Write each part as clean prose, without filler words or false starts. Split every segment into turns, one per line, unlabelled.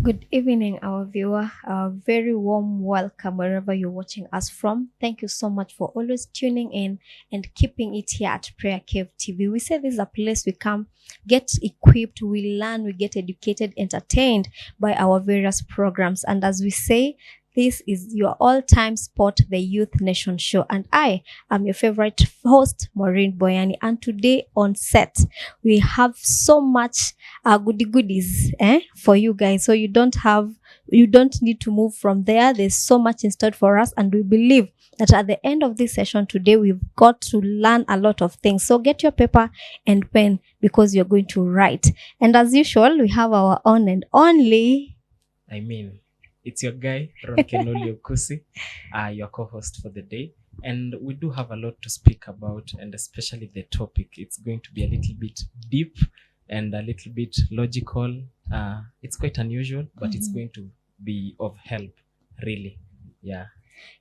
Good evening, our viewer. A very warm welcome wherever you're watching us from. Thank you so much for always tuning in and keeping it here at Prayer Cave TV. We say this is a place we come, get equipped, we learn, we get educated, entertained by our various programs. And as we say, this is your all-time sport, the Youth Nation Show. And I am your favorite host, Maureen Boyani. And today on set, we have so much goodies for you guys. So you don't need to move from there. There's so much in store for us. And we believe that at the end of this session today, we've got to learn a lot of things. So get your paper and pen because you're going to write. And as usual, we have our own and only...
It's your guy, Ron Kenoli Okusi, your co-host for the day. And we do have a lot to speak about, and especially the topic. It's going to be a little bit deep and a little bit logical. It's quite unusual, but it's going to be of help, really.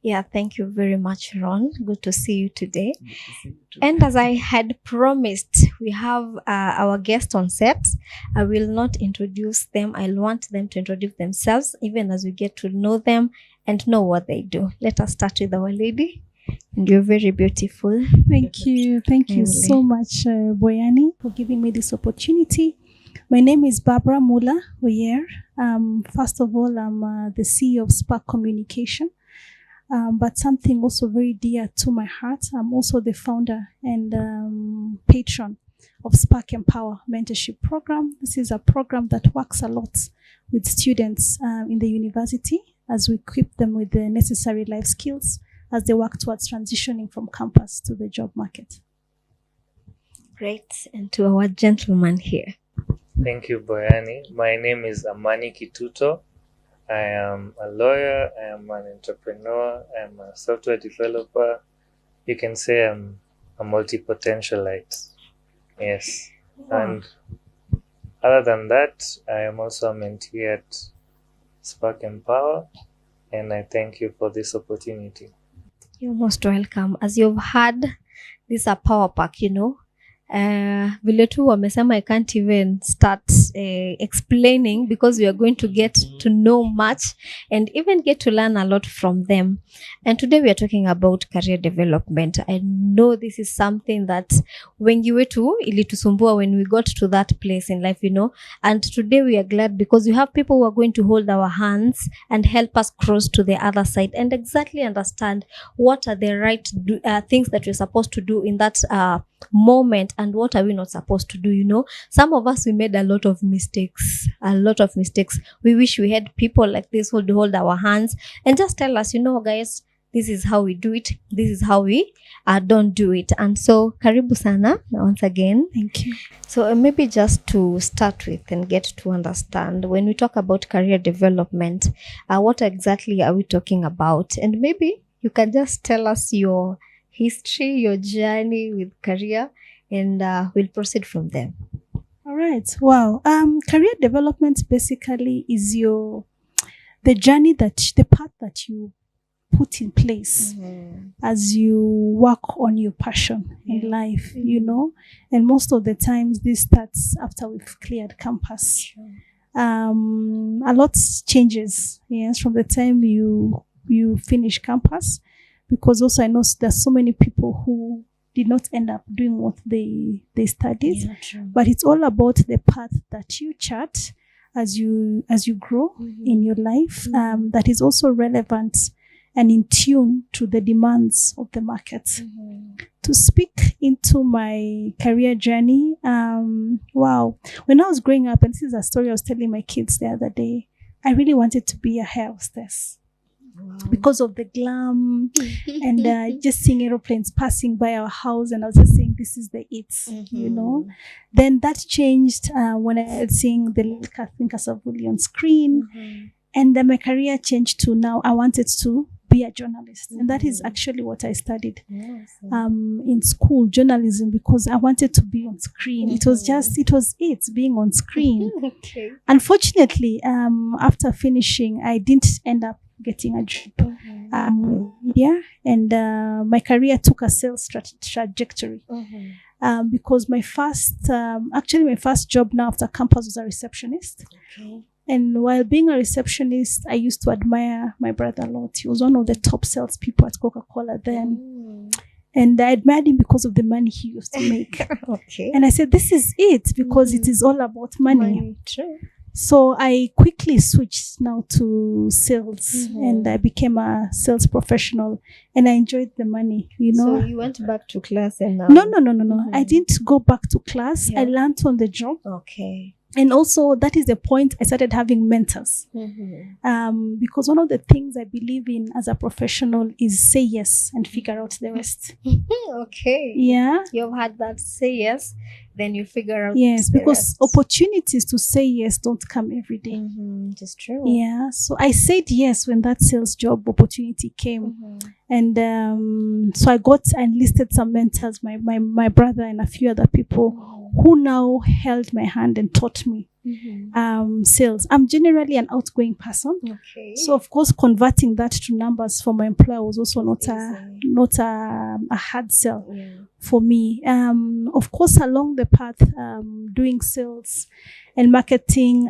Yeah, thank you very much, Ron. Good to see you today. Good to see you too. And as I had promised, we have our guest on set. I will not introduce them. I want them to introduce themselves, even as we get to know them and know what they do. Let us start with our lady. And you're very beautiful.
Thank you. Thank you so much, Boyani, for giving me this opportunity. My name is Barbara Muller Oyer. First of all, I'm the CEO of Spark Communication. But something also very dear to my heart, I'm also the founder and patron of Spark Empower Mentorship Program. This is a program that works a lot with students in the university as we equip them with the necessary life skills as they work towards transitioning from campus to the job market.
Great. And to our gentleman here.
Thank you, Boyani. My name is Amani Kituto. I am a lawyer, I am an entrepreneur, I am a software developer. You can say I'm a multi-potentialite. Yes. Wow. And other than that, I am also a mentee at Spark Empower, and I thank you for this opportunity.
You're most welcome. As you've heard, this is a power pack, vile tu wamesema I can't even start explaining because we are going to get to know much and even get to learn a lot from them. And today we are talking about career development. I know this is something that wengi wetu ilitusumbua when we got to that place in life, and today we are glad because we have people who are going to hold our hands and help us cross to the other side and exactly understand what are the right things that we're supposed to do in that moment and what are we not supposed to do. Some of us, we made a lot of mistakes. We wish we had people like this who would hold our hands and just tell us, guys, this is how we do it, this is how we don't do it. And so karibu sana once again.
Thank you.
So maybe just to start with and get to understand, when we talk about career development, what exactly are we talking about? And maybe you can just tell us your history, your journey with career, and we'll proceed from there.
All right. Wow. Career development basically is the path that you put in place as you work on your passion in life, and most of the times this starts after we've cleared campus.
Sure.
A lot changes, yes, from the time you finish campus. Because also I know there's so many people who did not end up doing what they studied.
Yeah,
but it's all about the path that you chart as you grow in your life. That is also relevant and in tune to the demands of the market. To speak into my career journey, wow. When I was growing up, and this is a story I was telling my kids the other day, I really wanted to be a hair hostess. Wow. Because of the glam and just seeing aeroplanes passing by our house, and I was just saying this is the it, Then that changed when I was seeing the little Kathleen Kasavuli on screen, and then my career changed to now I wanted to be a journalist, and that is actually what I studied in school, journalism, because I wanted to be on screen. It was being on screen.
Okay.
Unfortunately, after finishing, I didn't end up getting a job and my career took a sales trajectory because my first job now after campus was a receptionist.
Okay.
And while being a receptionist, I used to admire my brother a lot. He was one of the top salespeople at Coca-Cola then. And I admired him because of the money he used to make.
Okay.
And I said, this is it, because it is all about money.
True.
So I quickly switched now to sales, and I became a sales professional, and I enjoyed the money, you know.
So you went back to class and now?
No. I didn't go back to class.
Yeah.
I learned on the job.
Okay.
And also that is the point I started having mentors. Because one of the things I believe in as a professional is say yes and figure out the rest.
Okay.
Yeah.
You've had that say yes, then you figure out.
Yes,
the
because
rest.
opportunities to say yes don't come every day.
It's true.
Yeah. So I said yes when that sales job opportunity came. And so I got enlisted some mentors, my brother and a few other people who now held my hand and taught me sales. I'm generally an outgoing person.
Okay.
So of course converting that to numbers for my employer was also not a hard sell for me. Of course along the path doing sales and marketing,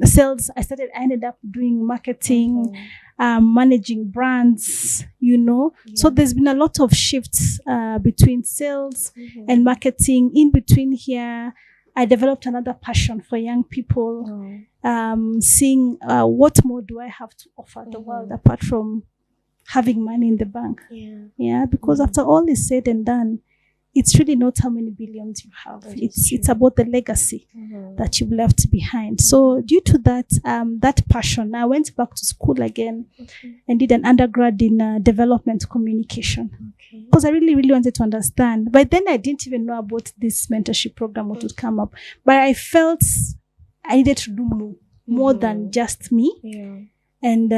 sales, I ended up doing marketing, managing brands, you know. So there's been a lot of shifts between sales and marketing. In between here, I developed another passion for young people, seeing what more do I have to offer the world apart from having money in the bank. Yeah, because after all is said and done, it's really not how many billions you have. It's about the legacy that you've left behind. So due to that, that passion, I went back to school again and did an undergrad in development communication. Because I really, really wanted to understand. But then I didn't even know about this mentorship program, what would come up. But I felt I needed to do more than just me. And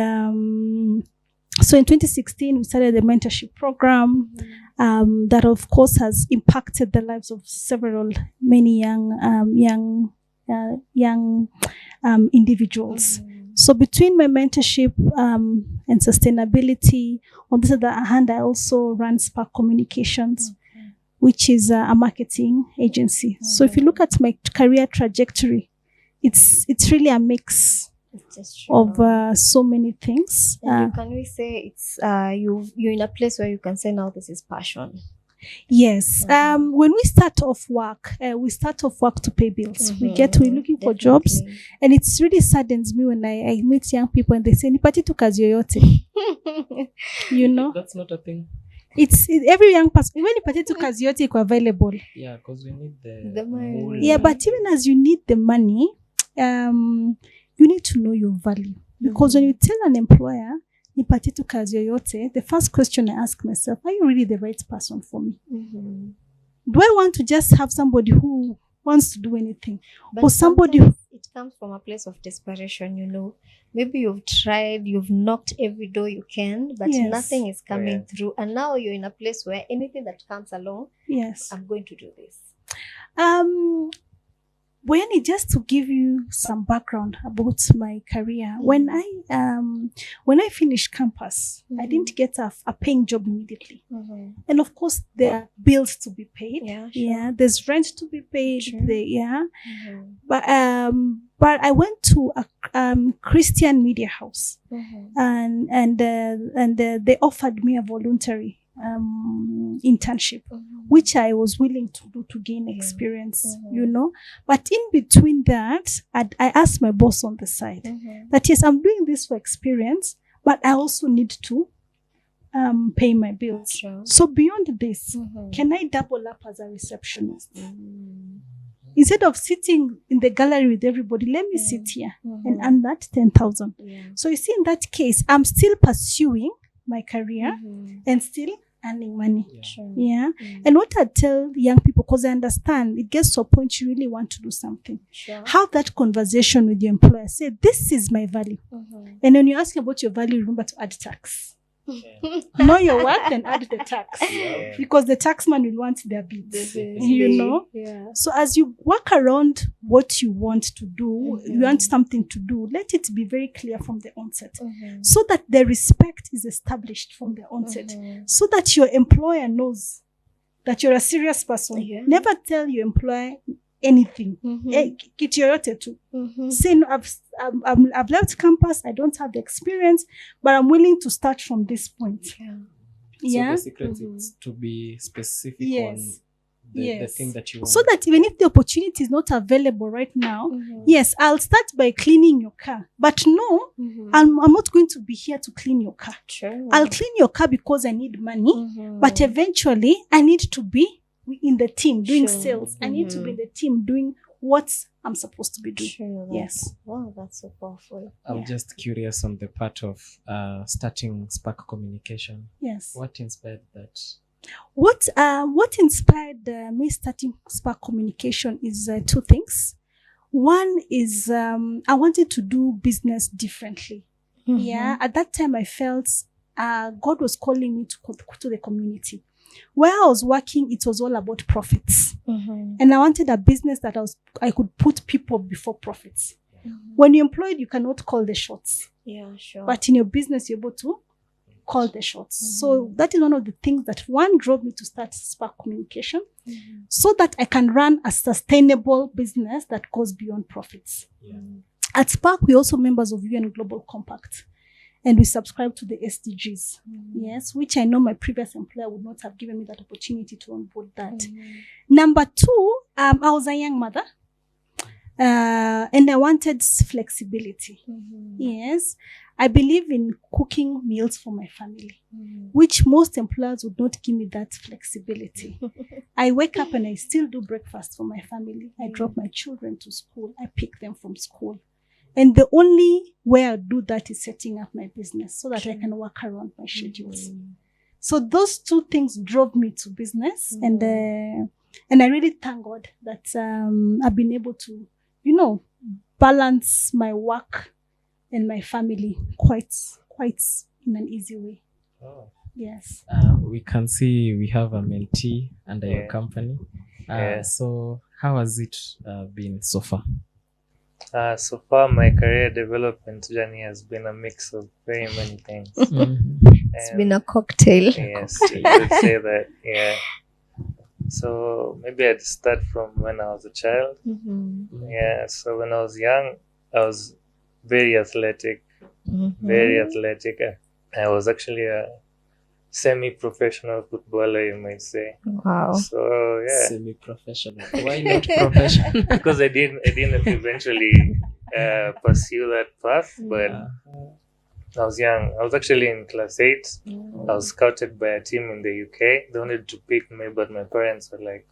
so in 2016, we started the mentorship program that, of course, has impacted the lives of many young individuals. So between my mentorship and sustainability, on the other hand, I also run Spark Communications, which is a marketing agency. So if you look at my career trajectory, it's really a mix of so many things.
Can we say it's you're in a place where you can say now this is passion?
Yes. When we start off work to pay bills. We're looking for jobs, and it's really saddens me when I meet young people and they say nipati tu kazi yoyote. You know,
That's not a thing.
It's every young person. Even nipati tu kazi yoyote iko available.
Yeah, because we need
the money.
Yeah, but even as you need the money, you need to know your value. Because when you tell an employer nipati tu kazi yoyote, the first question I ask myself, are you really the right person for me? Do I want to just have somebody who wants to do anything?
But
or somebody who...
It comes from a place of desperation, you know. Maybe you've tried, you've knocked every door you can, but nothing is coming through. And now you're in a place where anything that comes along, I'm going to do this. Boyani, just to give you some background about my career, when I finished campus, I didn't get a paying job immediately. And of course, there are bills to be paid. Yeah, there's rent to be paid. But I went to a Christian media house, and they offered me a voluntary internship, which I was willing to do to gain experience, you know. But in between that, I asked my boss on the side that yes, I'm doing this for experience, but I also need to pay my bills. So beyond this, can I double up as a receptionist? Instead of sitting in the gallery with everybody, let me sit here and earn that 10,000. So you see, in that case, I'm still pursuing my career and still earning money. And what I tell young people, because I understand it gets to a point you really want to do something, have that conversation with your employer. Say, this is my value. And when you ask about your value, remember to add tax. Know your worth and add the tax, because the taxman will want their bits, you know. So as you work around what you want to do, you want something to do, let it be very clear from the onset, so that the respect is established from the onset, so that your employer knows that you're a serious person. Never tell your employer
anything.
Mhm.
Kitu yoyote tu.
Mhm.
Say, no, I've left campus, I don't have the experience, but I'm willing to start from this point.
Yeah.
Yeah.
So the secret
Mhm.
is to be specific
Yes.
on the
Yes.
thing that you want.
So that even if the opportunity is not available right now,
Mhm.
yes, I'll start by cleaning your car. But no,
Mhm.
I'm not going to be here to clean your car.
True.
I'll clean your car because I need money,
Mhm.
but eventually I need to be in the team doing
Sure.
sales. I need to be in the team doing what I'm supposed to be doing.
True.
Yes.
Wow, that's so powerful.
I'm
Yeah.
just curious on the part of starting Spark Communication.
Yes.
What inspired that?
What inspired me starting Spark Communication is two things. One is I wanted to do business differently. Yeah, at that time I felt God was calling me to the community. Where I was working, it was all about profits,
Mhm.
and I wanted a business that I could put people before profits.
Mhm.
When you're employed, you cannot call the shots,
Yeah, sure.
but in your business, you're able to call the shots. So that is one of the things that drove me to start Spark Communication,
Mhm.
so that I can run a sustainable business that goes beyond profits.
Yeah.
At Spark, we're also members of UN Global Compact, and we subscribe to the SDGs.
Mhm.
Yes, which I know my previous employer would not have given me that opportunity to onboard that.
Mhm.
Number two, I was a young mother, and I wanted flexibility.
Mhm.
Yes, I believe in cooking meals for my family,
Mhm.
which most employers would not give me that flexibility. I wake up and I still do breakfast for my family. I drop my children to school. I pick them from school. And the only way I do that is setting up my business so that I can work around my schedules.
Mhm.
So those two things drove me to business, and I really thank God that I've been able to, balance my work and my family quite in an easy way.
Oh,
Yes.
We can see we have a mentee under your
Yeah.
company.
Yeah.
So how has it been so far?
So far, my career development journey has been a mix of very many things.
It's been a cocktail.
Yes, you could say that. Yeah. So maybe I'd start from when I was a child.
Mhm.
Yeah. So when I was young, I was very athletic.
Mhm.
Very athletic. I was actually a semi-professional footballer, you might say.
Wow.
So yeah,
Semi-professional. Why not professional?
because I didn't eventually pursue that path, but I was young. I was actually in class 8. I was scouted by a team in the UK. They wanted to pick me, but my parents were like,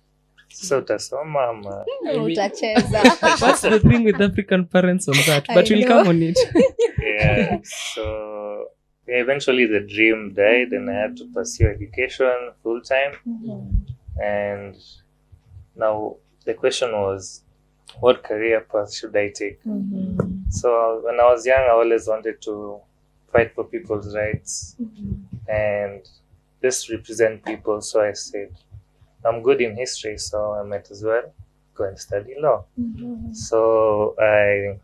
"So utasoma ama."
Utacheza.
What's the thing with African parents on that? But
I
we'll
know.
come on it.
Yeah. So yeah, eventually the dream died, and I had to pursue education full time.
Mhm.
And now the question was, what career path should I take?
Mhm.
So when I was young, I always wanted to fight for people's rights and just represent people. So I said, I'm good in history, so I might as well go and study law.
Mhm.
So I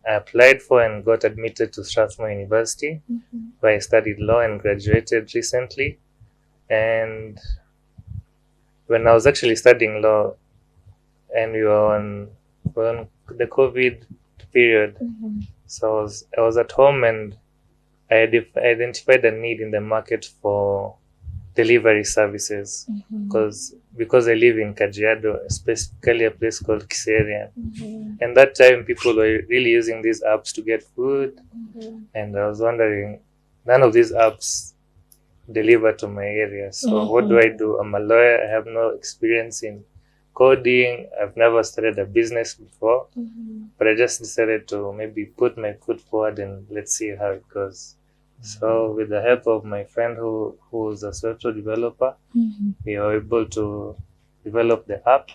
applied for and got admitted to Strathmore University,
Mhm.
where I studied law and graduated recently. And when I was actually studying law, and we were on the COVID period,
Mhm.
so I was at home, and I identified a need in the market for delivery services,
Mhm.
because I live in Kajiado, specifically a place called Kiserian.
Mhm.
And that time people were really using these apps to get food,
Mhm.
and I was wondering, none of these apps deliver to my area. So what do I do? I'm a lawyer. I have no experience in coding. I've never started a business before,
Mhm.
but I just decided to maybe put my foot forward and let's see how it goes. So with the help of my friend who is a software developer,
Mhm.
we were able to develop the app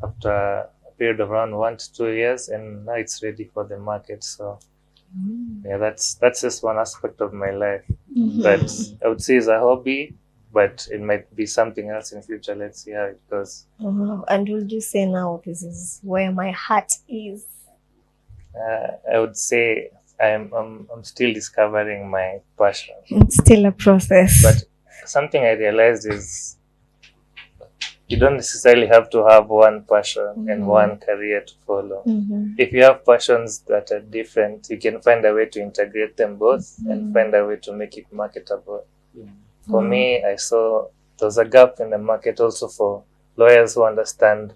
after a period of around 1 to 2 years, and now it's ready for the market. So yeah, that's just one aspect of my life that I would say is a hobby, but it might be something else in future. Let's see how it goes.
Wow. And would you say now this is where my heart is?
I would say I'm still discovering my passion.
It's still a process.
But something I realized is you don't necessarily have to have one passion and one career to follow. If you have passions that are different, you can find a way to integrate them both and find a way to make it marketable. For me, I saw there's a gap in the market also for lawyers who understand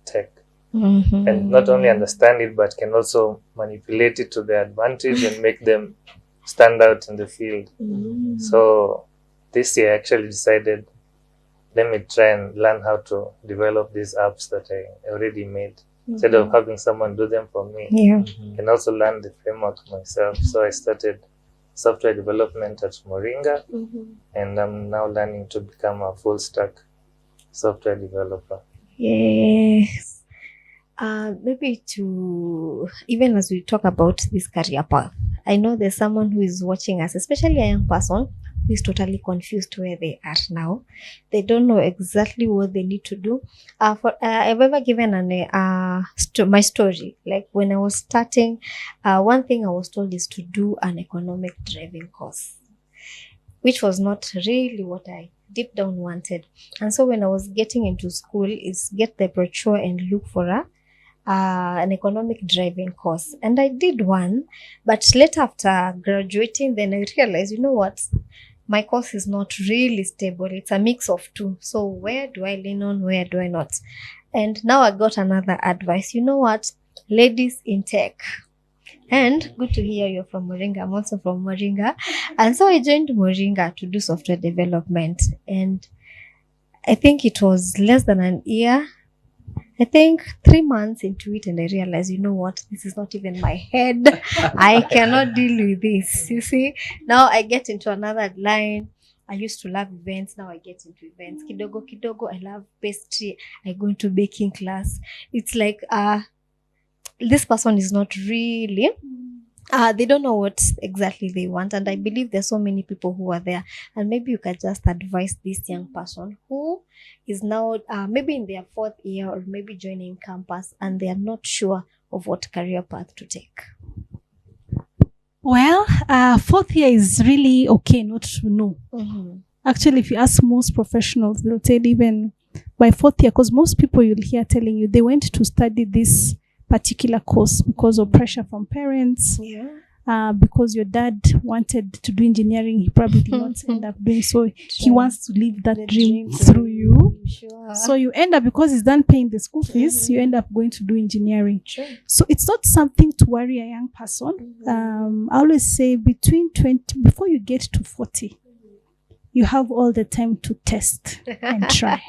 tech. And not only understand it, but can also manipulate it to their advantage and make them stand out in the field. So this year I actually decided, let me try and learn how to develop these apps that I already made. Instead of having someone do them for me, I can also learn the framework myself. So I started software development at Moringa, and I'm now learning to become a full stack software developer.
Yes. Maybe to, even as we talk about this career path, I know there's someone who is watching us, especially a young person who is totally confused where they are now. They don't know exactly what they need to do. I've ever given my story. Like when I was starting, one thing I was told is to do an economic driving course, which was not really what I deep down wanted. And so when I was getting into school, is get the brochure and look for an economic driving course. And I did one, but later after graduating, then I realized, you know what? My course is not really stable. It's a mix of two. So where do I lean on? Where do I not? And now I got another advice. You know what? Ladies in tech. And good to hear you're from Moringa. I'm also from Moringa. And so I joined Moringa to do software development. And I think it was less than an year. I think 3 months into it, and I realized, you know what, this is not even my head. I cannot deal with this. You see, now I get into another line. I used to love events. Now I get into events. Kidogo, kidogo. I love pastry. I go into baking class. It's like, this person is not really, they don't know what exactly they want. And I believe there's so many people who are there. And maybe you can just advise this young person who is now maybe in their 4th year or maybe joining campus and they are not sure of what career path to take.
Well, 4th year is really okay not to know. Actually, if you ask most professionals, they'll tell even by 4th year, because most people you'll hear telling you they went to study this particular course because of pressure from parents, because your dad wanted to do engineering, he probably did not end up doing so. He wants to live that dream through you. So you end up, because he's done paying the school fees, you end up going to do engineering. So it's not something to worry a young person. I always say between 20, before you get to 40, you have all the time to test and try.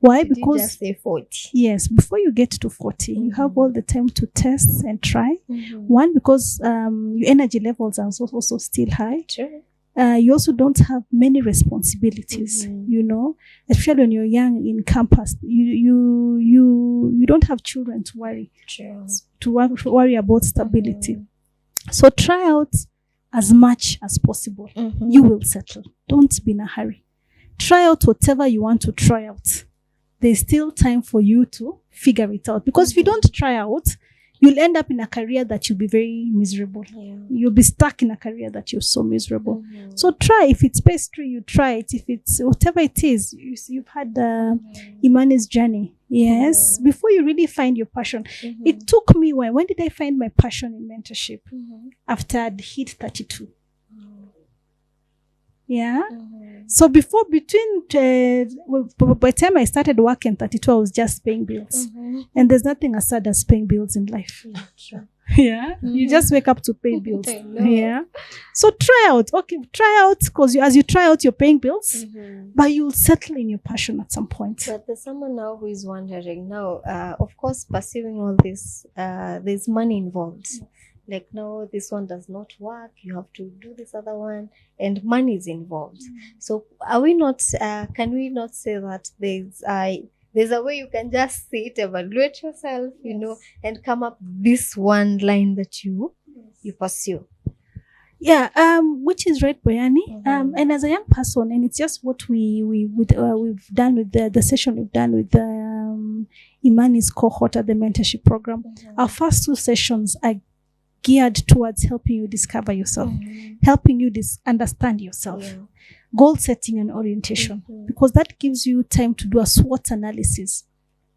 Why?
Did
because
you just say 40?
Yes, before you get to 40, you have all the time to test and try. One, because your energy levels are also still high. You also don't have many responsibilities, you know, especially when you're young in campus. You don't have children to worry, to worry about stability. So try out as much as possible. You will settle. Don't be in a hurry. Try out whatever you want to try out. There's still time for you to figure it out. Because if you don't try out, you'll end up in a career that you'll be very miserable. You'll be stuck in a career that you're so miserable. So try. If it's pastry, you try it. If it's whatever it is, you've had Imani's journey. Yes. Before you really find your passion. It took me when did I find my passion in mentorship? After I'd hit 32. So by the time I started working 32, I was just paying bills. And there's nothing as sad as paying bills in life. You just wake up to pay bills. So try out. Okay, try out, because as you try out, you're paying bills, but you'll settle in your passion at some point.
But there's someone now who is wondering now, of course, pursuing all this, there's money involved. Like, no, this one does not work. You have to do this other one, and money is involved. So, are we not? Can we not say that there's a way you can just sit, evaluate yourself, you know, and come up this one line that you pursue? Which is right, Boyani. And as a young person, and it's just what we've done with the session we've done with Imani's cohort at the mentorship program. Our first 2 sessions are geared towards helping you discover yourself, helping you understand yourself.
goal setting and orientation, because that gives you time to do a SWOT analysis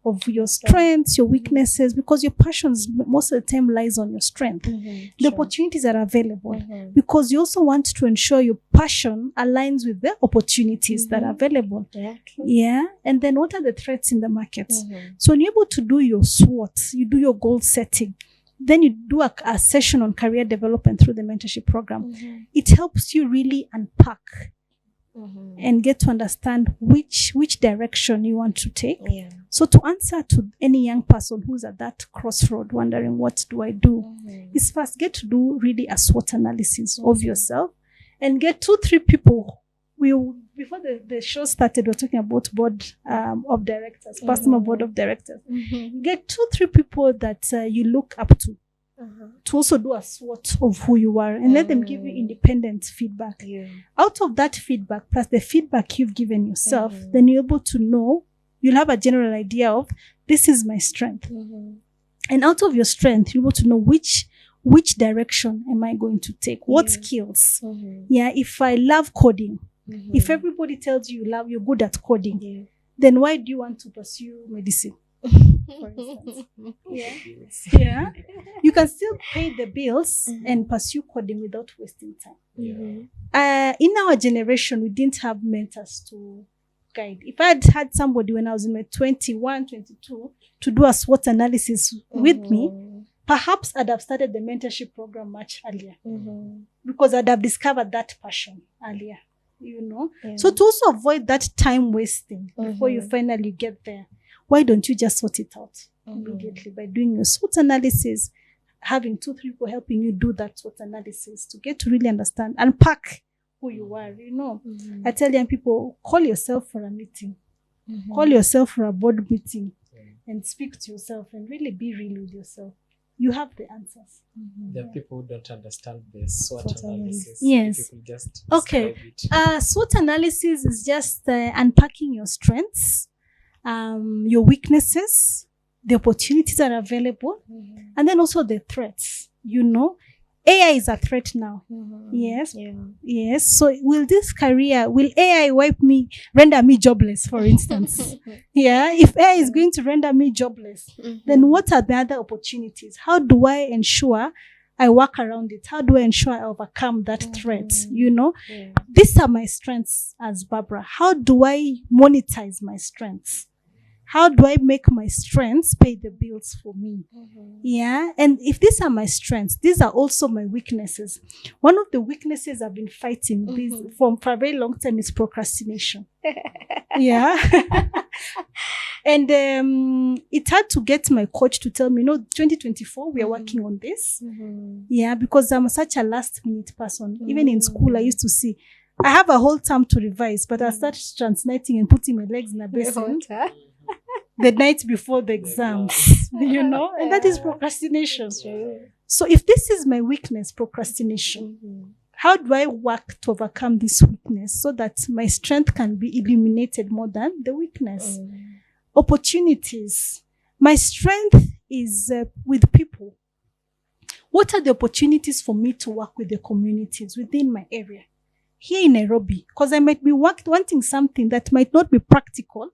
of your strengths, your weaknesses, because your passions most of the time lies on your strength. The opportunities are available, because you also want to ensure your passion aligns with the opportunities that are available. Yeah. And then what are the threats in the market? So when you're able to do your SWOT, you do your goal setting, then you do a session on career development through the mentorship program. It helps you really unpack and get to understand which direction you want to take. So to answer to any young person who's at that crossroad wondering what do I do, is first get to do really a SWOT analysis of yourself, and get 2-3 people. Before the show started, we were talking about board of directors, personal board of directors. Get 2-3 people that you look up to also do a SWOT of who you are, and let them give you independent feedback. Out of that feedback, plus the feedback you've given yourself, then you're able to know, you'll have a general idea of, this is my strength. And out of your strength, you're able to know which direction am I going to take? What skills? If I love coding, if everybody tells you you're good at coding, then why do you want to pursue medicine? For instance. You can still pay the bills and pursue coding without wasting time. In our generation, we didn't have mentors to guide. If I had somebody when I was in my 21, 22 to do a SWOT analysis with me, perhaps I'd have started the mentorship program much earlier, because I'd have discovered that passion earlier, So to also avoid that time wasting before you finally get there, why don't you just sort it out immediately by doing your SWOT analysis, having 2-3 people helping you do that SWOT analysis to get to really understand, unpack who you are, I tell young people, call yourself for a meeting, call yourself for a board meeting, and speak to yourself and really be real with yourself. You have the answers.
There are people who don't understand the SWOT analysis.
Yes.
If you could just
Okay.
describe it.
SWOT analysis is just unpacking your strengths, your weaknesses, the opportunities that are available, and then also the threats. AI is a threat now. Yes. So will AI render me jobless, for instance? If AI is going to render me jobless, then what are the other opportunities? How do I ensure I work around it? How do I ensure I overcome that threat? These are my strengths as Barbara. How do I monetize my strengths? How do I make my strengths pay the bills for me? And if these are my strengths, these are also my weaknesses. One of the weaknesses I've been fighting for a very long time is procrastination. And it had to get my coach to tell me, 2024, we are working on this. Because I'm such a last minute person. Even in school, I used to see, I have a whole term to revise, but I start translating and putting my legs in a basin the night before the exams, and that is procrastination. So if this is my weakness, procrastination, how do I work to overcome this weakness so that my strength can be illuminated more than the weakness? Opportunities. My strength is with people. What are the opportunities for me to work with the communities within my area? Here in Nairobi, because I might be wanting something that might not be practical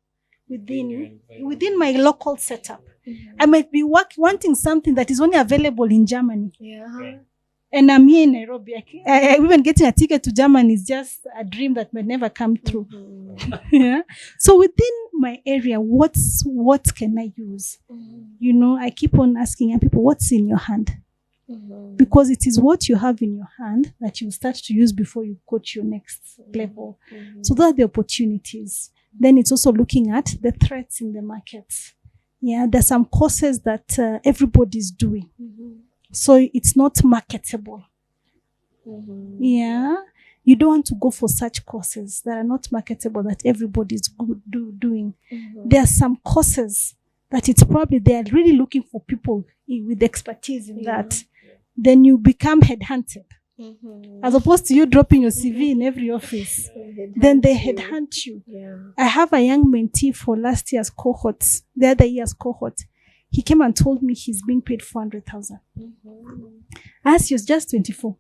within my local setup. I might be wanting something that is only available in Germany. And I'm here in Nairobi. Even getting a ticket to Germany is just a dream that may never come true. So within my area, what can I use? I keep on asking young people, what's in your hand? Because it is what you have in your hand that you start to use before you go to your next level. So those are the opportunities. Then it's also looking at the threats in the market. There's some courses that everybody's doing. So it's not marketable. You don't want to go for such courses that are not marketable, that everybody's doing. There are some courses that it's probably they're really looking for people with expertise in that. Then you become headhunted. As opposed to you dropping your CV in every office. Then they headhunt you. I have a young mentee for last year's cohort, the other year's cohort. He came and told me he's being paid 400,000. I asked, he was just 24.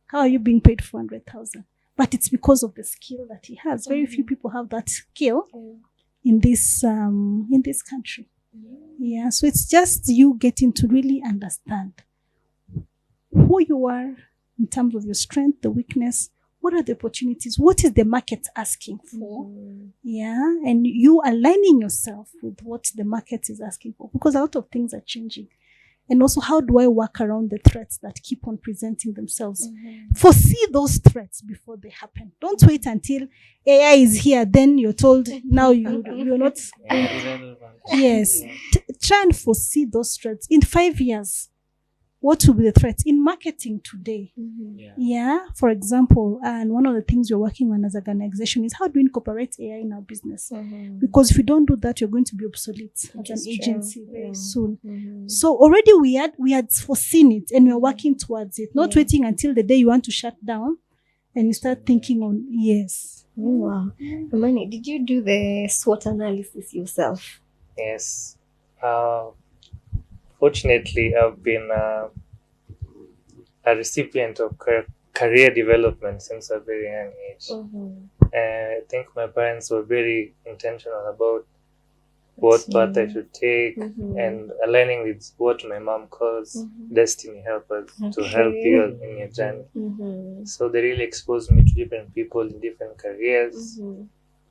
How are you being paid 400,000? but it's because of the skill that he has. Very few people have that skill in this country. Yeah, so it's just you getting to really understand who you are in terms of your strength, the weakness, what are the opportunities, what is the market asking for, yeah, and you aligning yourself with what the market is asking for, because a lot of things are changing. And also, how do I work around the threats that keep on presenting themselves? Foresee those threats before they happen. Don't wait until AI is here, then you're told now you're not. Yes, try and foresee those threats in 5 years. What will be the threats in marketing today? Yeah, for example, and one of the things we're working on as an organization is how do we incorporate AI in our business? Because if you don't do that, you're going to be obsolete as an agency very soon. So already we had foreseen it, and we're working towards it, not waiting until the day you want to shut down and you start thinking on, yes.
Oh, wow. Amani, did you do the SWOT analysis yourself?
Yes. Fortunately, I've been a recipient of career development since a very young age. I think my parents were very intentional about what path I should take, and aligning with what my mom calls destiny helpers, to help you in your journey. So they really exposed me to different people in different careers.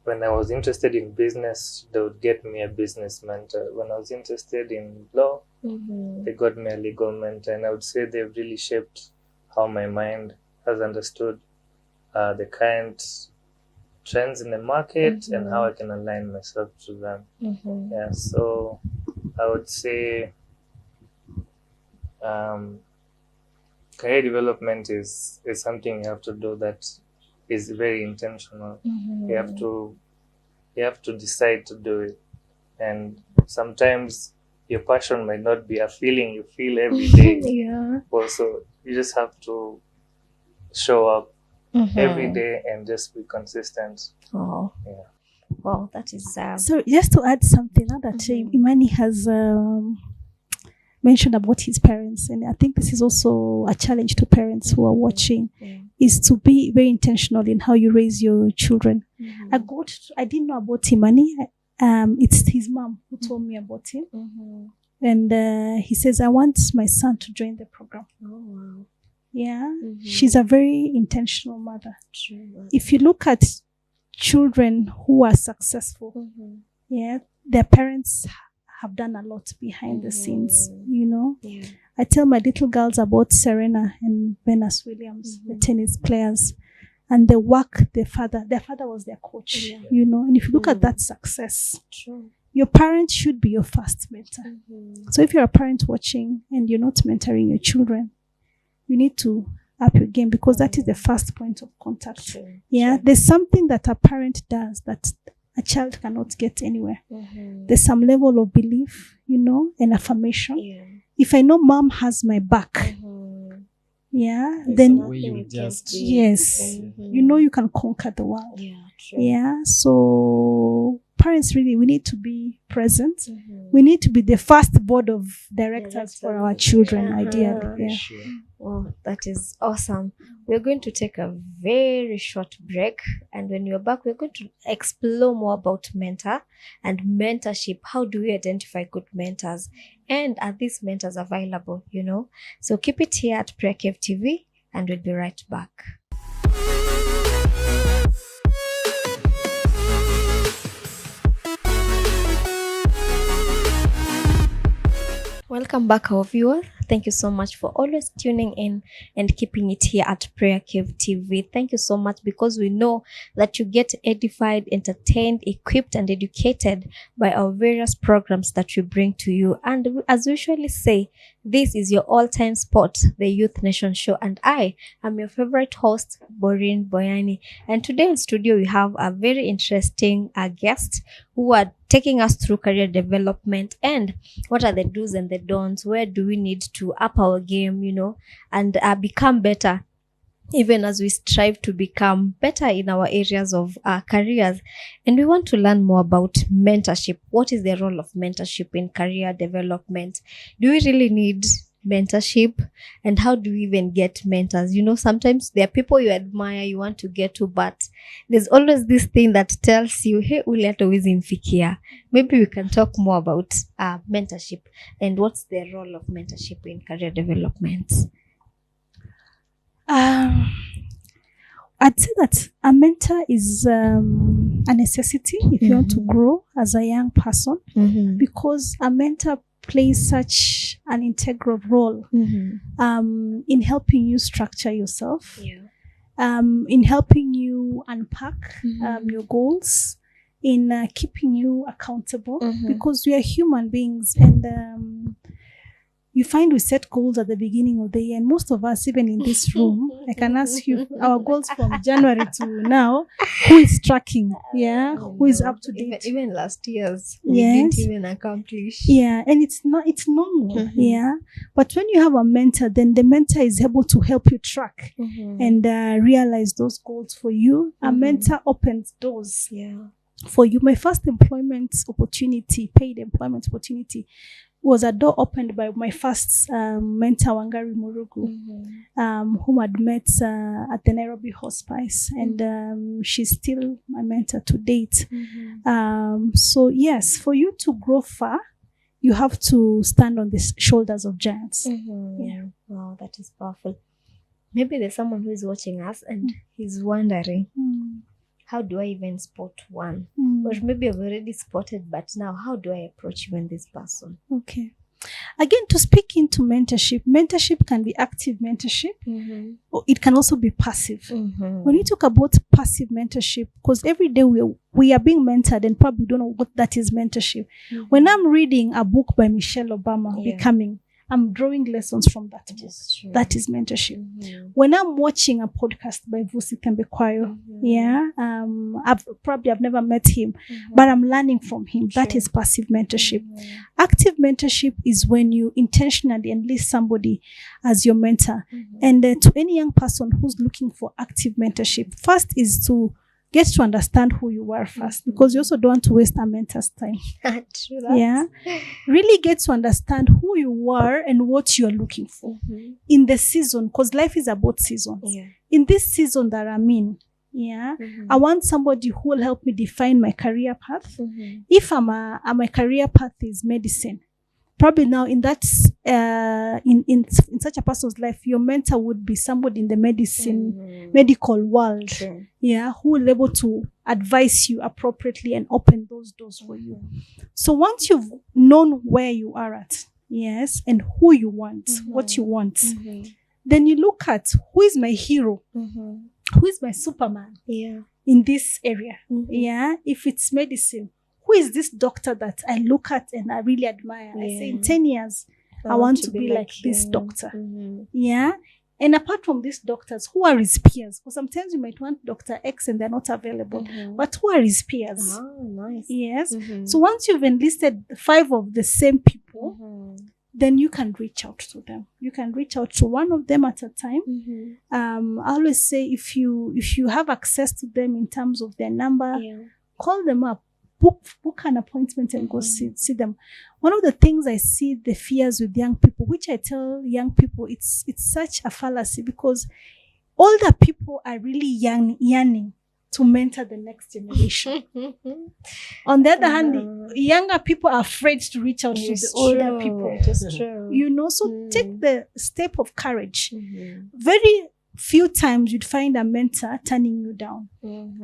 When I was interested in business, they would get me a business mentor. When I was interested in law, they got me a legal mentor. And I would say they've really shaped how my mind has understood the current trends in the market and how I can align myself to them. Yeah, so I would say career development is something you have to do that is very intentional. You have to decide to do it, and sometimes your passion might not be a feeling you feel every day. Also, you just have to show up every day and just be consistent.
Wow, that is
so just to add something now that Imani has mentioned about his parents, and I think this is also a challenge to parents who are watching, is to be very intentional in how you raise your children. I didn't know about Imani. It's his mom who told me about him, and he says, I want my son to join the program. Yeah, she's a very intentional mother. If you look at children who are successful, yeah, their parents have done a lot behind the scenes, you know. I tell my little girls about Serena and Venus Williams, the tennis players, and the work their father was their coach, you know. And if you look at that success, your parents should be your first mentor. So if you're a parent watching and you're not mentoring your children, you need to up your game, because that is the first point of contact. There's something that a parent does that a child cannot get anywhere. There's some level of belief, you know, and affirmation. If I know mom has my back, then
you just
you know you can conquer the world. So parents, really, we need to be present. We need to be the first board of directors for our children, ideally.
Well, that is awesome. We're going to take a very short break, and when we're back, we're going to explore more about mentor and mentorship. How do we identify good mentors, and are these mentors available, you know? So keep it here at PrayerCaveTV, and we'll be right back. Welcome back, our viewers. Thank you so much for always tuning in and keeping it here at PrayerCaveTV. Thank you so much, because we know that you get edified, entertained, equipped, and educated by our various programs that we bring to you. And as we usually say, this is your all-time spot, the Youth Nation Show, and I am your favorite host, Maureen Boyani. And today in studio, we have a very interesting guest who are taking us through career development and what are the do's and the don'ts, where do we need to up our game, you know, and become better, even as we strive to become better in our areas of careers. And we want to learn more about mentorship. What is the role of mentorship in career development? Do we really need mentorship and how do we even get mentors? You know, sometimes there are people you admire, you want to get to, but there's always this thing that tells you, hey, ule hata huwezi mfikia. Maybe we can talk more about mentorship and what's the role of mentorship in career development.
I'd say that a mentor is a necessity if you want to grow as a young person, because a mentor plays such an integral role in helping you structure yourself, in helping you unpack your goals, in keeping you accountable, because we are human beings, and you find we set goals at the beginning of the year, and most of us, even in this room, I can ask you our goals from January to now, who is tracking? Who is up to date?
Even last year's, we didn't even accomplish.
And it's normal. But when you have a mentor, then the mentor is able to help you track and realize those goals for you. A mentor opens doors for you. My first employment opportunity, paid employment opportunity, was a door opened by my first mentor, Wangari Murugu, whom I'd met at the Nairobi Hospice, and she's still my mentor to date. So yes, for you to grow far, you have to stand on the shoulders of giants.
Wow, that is powerful. Maybe there's someone who is watching us and he's wondering, how do I even spot one? Or maybe I've already spotted, but now how do I approach even this person?
Okay. Again, to speak into mentorship can be active mentorship, or it can also be passive. When you talk about passive mentorship, because every day we are being mentored and probably don't know what that is mentorship. When I'm reading a book by Michelle Obama, Becoming, I'm drawing lessons from that book. That is mentorship. When I'm watching a podcast by Vusi Thembekwayo, I've never met him, but I'm learning from him. That is passive mentorship. Active mentorship is when you intentionally enlist somebody as your mentor. And to any young person who's looking for active mentorship, first is to get to understand who you are first, because you also don't want to waste a mentor's time.
True that.
Really get to understand who you are and what you're looking for in the season, because life is about seasons. In this season that I'm in, I want somebody who will help me define my career path. If my career path is medicine, probably now in that in such a person's life, your mentor would be somebody in the medical world, who will be able to advise you appropriately and open those doors for you. So once you've known where you are at, and who you want, what you want, then you look at who is my hero, who is my Superman in this area. If it's medicine, who is this doctor that I look at and I really admire? I say in 10 years, I want to be like this doctor. And apart from these doctors, who are his peers? Because sometimes you might want Dr. X and they're not available. But who are his peers?
Nice.
Yes. So once you've enlisted 5 of the same people, then you can reach out to them. You can reach out to one of them at a time. I always say if you have access to them in terms of their number, call them up. Book an appointment and go see them. One of the things I see the fears with young people, which I tell young people, it's such a fallacy, because older people are really yearning to mentor the next generation. On the other hand, younger people are afraid to reach out to the older people. So take the step of courage. Very few times you'd find a mentor turning you down.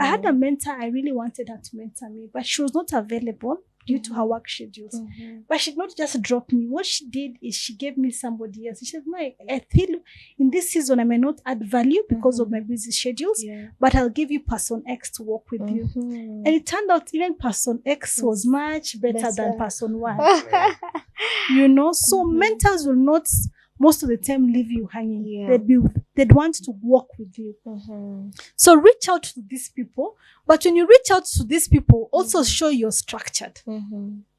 I had a mentor, I really wanted her to mentor me, but she was not available due to her work schedules. But she did not just drop me. What she did is she gave me somebody else. She said, no, I feel in this season I may not add value because of my busy schedules, but I'll give you person X to work with you. And it turned out even person X was much better than person Y. So mentors will not most of the time leave you hanging. They'd want to work with you. So reach out to these people, but when you reach out to these people, also show you're structured.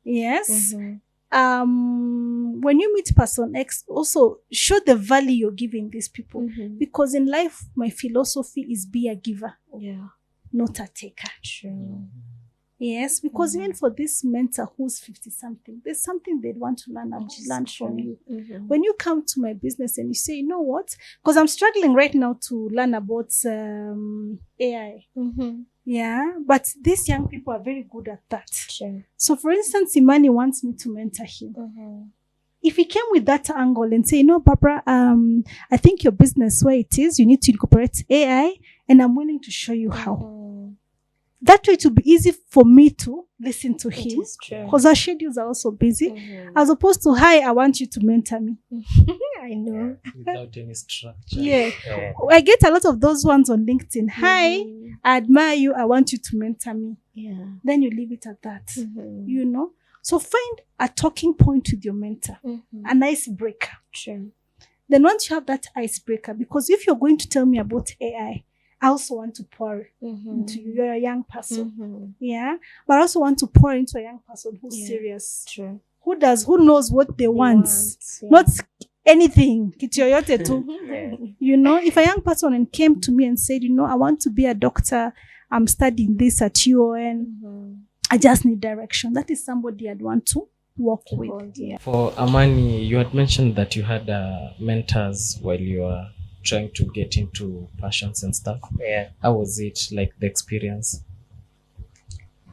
Yes. When you meet person X, also show the value you're giving these people, because in life my philosophy is be a giver, not a taker. Yes, because even for this mentor who's 50 something, there's something they'd want to learn from you. When you come to my business and you say, you know what, because I'm struggling right now to learn about AI. Yeah, but these young people are very good at that.
Sure.
So for instance, Imani wants me to mentor him. If he came with that angle and say, no, Barbara, I think your business where it is, you need to incorporate AI, and I'm willing to show you how. That way it will be easy for me to listen to him, because our schedules are also busy, as opposed to, hi, I want you to mentor me.
I know.
Without any structure.
Yeah. I get a lot of those ones on LinkedIn. Hi, I admire you, I want you to mentor me.
Yeah.
Then you leave it at that. You know? So find a talking point with your mentor, an icebreaker.
Sure.
Then once you have that icebreaker, because if you're going to tell me about AI, I also want to pour into you. You're a young person. Yeah. But I also want to pour into a young person who's serious.
True.
Who knows what they want. Not anything. You know, if a young person came to me and said, you know, I want to be a doctor, I'm studying this at UON, I just need direction. That is somebody I'd want to work with. Yeah.
For Amani, you had mentioned that you had mentors while you were trying to get into passions and stuff.
Yeah.
How was it, like, the experience?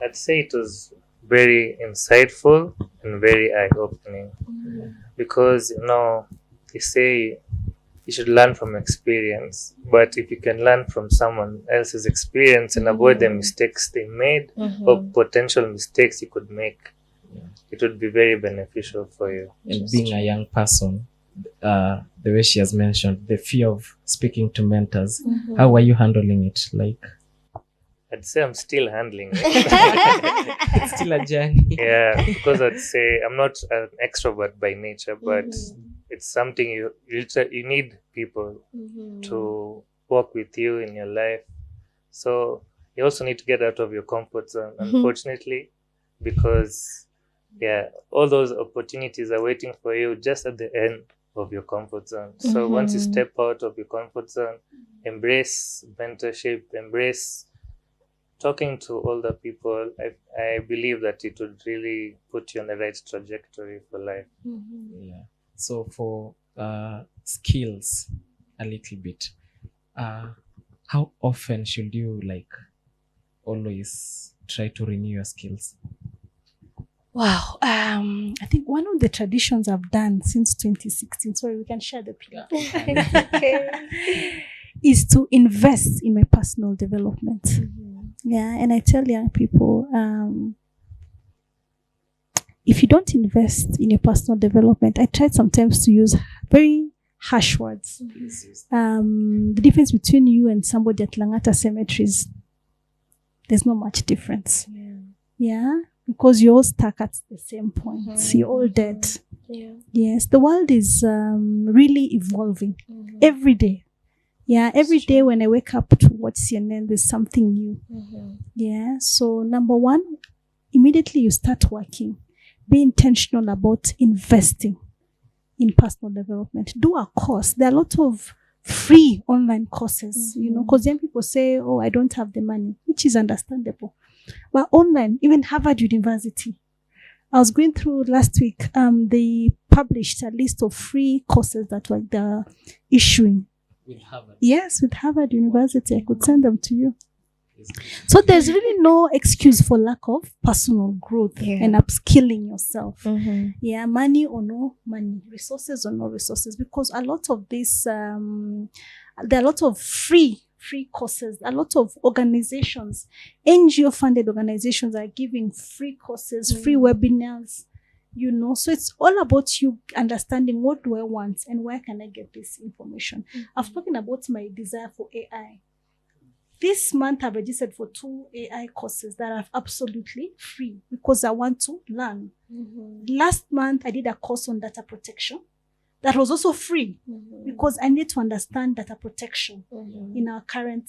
I'd say it was very insightful and very eye-opening. Because, you know, you say you should learn from experience, but if you can learn from someone else's experience and avoid the mistakes they made or potential mistakes you could make, it would be very beneficial for you.
And being a young person, the way she has mentioned, the fear of speaking to mentors, how were you handling it? Like,
I'd say I'm still handling it.
it's still a journey.
Yeah, because I'd say I'm not an extrovert by nature, but it's something you need people to work with you in your life. So you also need to get out of your comfort zone, unfortunately, because all those opportunities are waiting for you just at the end of your comfort zone. So once you step out of your comfort zone, embrace mentorship, embrace talking to older people. I believe that it would really put you on the right trajectory for life.
Yeah. So for skills, a little bit, how often should you always try to renew your skills?
Wow. I think one of the traditions I've done since 2016, sorry, we can share the pillar, is to invest in my personal development. Yeah. And I tell young people, if you don't invest in your personal development, I tried sometimes to use very harsh words. The difference between you and somebody at Langata cemeteries, there's not much difference. Yeah. Because you're all stuck at the same point. You're all dead. Yes. The world is really evolving every day. Yeah. Every day when I wake up to watch CNN, there's something new. Yeah. So number one, immediately you start working. Be intentional about investing in personal development. Do a course. There are a lot of free online courses, you know, because young people say, oh, I don't have the money, which is understandable. But online, even Harvard University, I was going through last week, they published a list of free courses that they're issuing.
With Harvard?
Yes, with Harvard University. I could send them to you. So there's really no excuse for lack of personal growth and upskilling yourself. Yeah, money or no money, resources or no resources, because a lot of this, there are a lot of free courses. A lot of organizations, NGO-funded organizations, are giving free courses, free webinars, you know. So it's all about you understanding, what do I want and where can I get this information. I've spoken about my desire for AI. This month I've registered for 2 AI courses that are absolutely free because I want to learn. Last month I did a course on data protection that was also free because I need to understand data protection in our current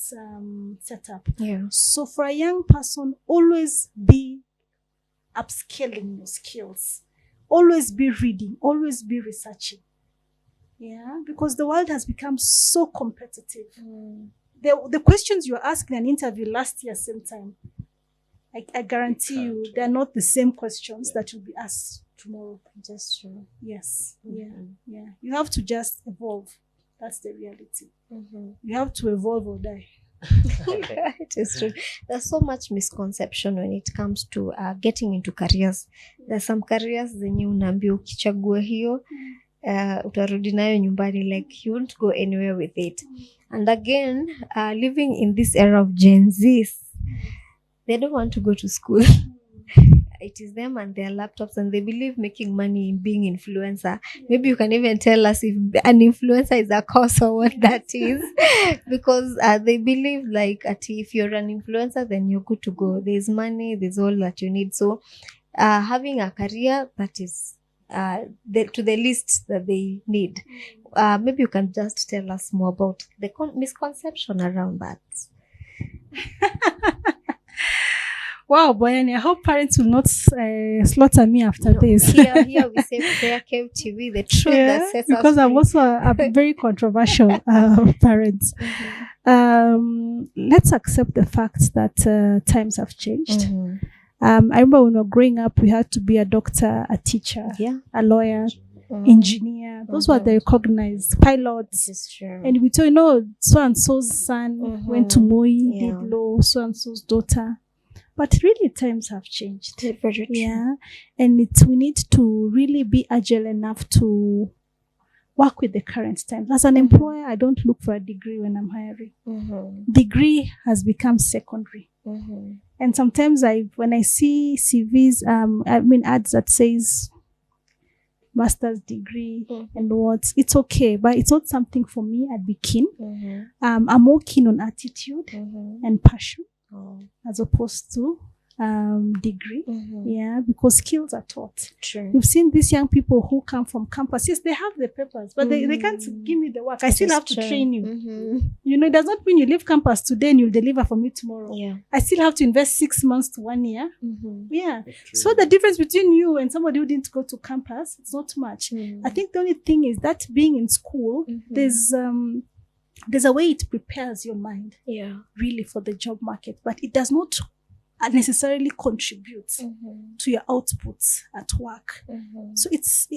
setup. So for a young person, always be upscaling your skills. Always be reading. Always be researching. Yeah, because the world has become so competitive. The questions you were asked in an interview last year, same time, I guarantee you,
can't.
they're not the same questions that will be asked tomorrow.
Just true.
Yes.
Mhm.
Yeah. You have to just evolve. That's the reality.
Mm-hmm.
You have to evolve or die.
It is true. There's so much misconception when it comes to getting into careers. There's some careers zenye unaambia ukichagua hiyo utarudi nayo nyumbani, like you won't go anywhere with it. And again, living in this era of Gen Zs, they don't want to go to school. It is them and their laptops, and they believe making money in being influencer. Maybe you can even tell us if an influencer is a course or what that is, because they believe like if you're an influencer, then you're good to go. There's money, there's all that you need. So having a career that is to the list that they need. Maybe you can just tell us more about the misconception around that.
Wow, Boyani, I hope parents will not slaughter me after this.
Here we say PrayerCaveTV, the truth that sets us
because I'm
free.
also a very controversial parent. Let's accept the fact that times have changed.
Mhm.
I remember when we were growing up, we had to be a doctor, a teacher,
Yeah.
a lawyer,
Mhm.
engineer. Those were the recognized pilots.
This is true.
And we told, so and so's son went to Moi,
Yeah.
did law, so and so's daughter. But really, times have changed.
Very true.
Yeah. And we need to really be agile enough to work with the current times. As an employer, I don't look for a degree when I'm hiring.
Mhm.
Degree has become secondary.
Mhm.
And sometimes when I see CVs, ads that says master's degree and what, it's okay, but it's not something for me. I'd be keen.
Mhm.
I'm more keen on attitude
Mhm.
and passion
Oh.
as opposed to degree.
Mhm.
Yeah, because skills are taught.
True.
We've seen these young people who come from campus. Yes, they have the papers, but they can't give me the work. I still have to train you.
Mhm.
It does not mean you leave campus today and you'll deliver for me tomorrow.
Yeah.
I still have to invest 6 months to 1 year.
Mhm.
Yeah. So the difference between you and somebody who didn't go to campus, it's not much.
Mhm.
I think the only thing is that being in school, there's a way it prepares your mind
Yeah.
really for the job market, but it does not necessarily contribute
Mhm.
to your outputs at work.
Mhm.
So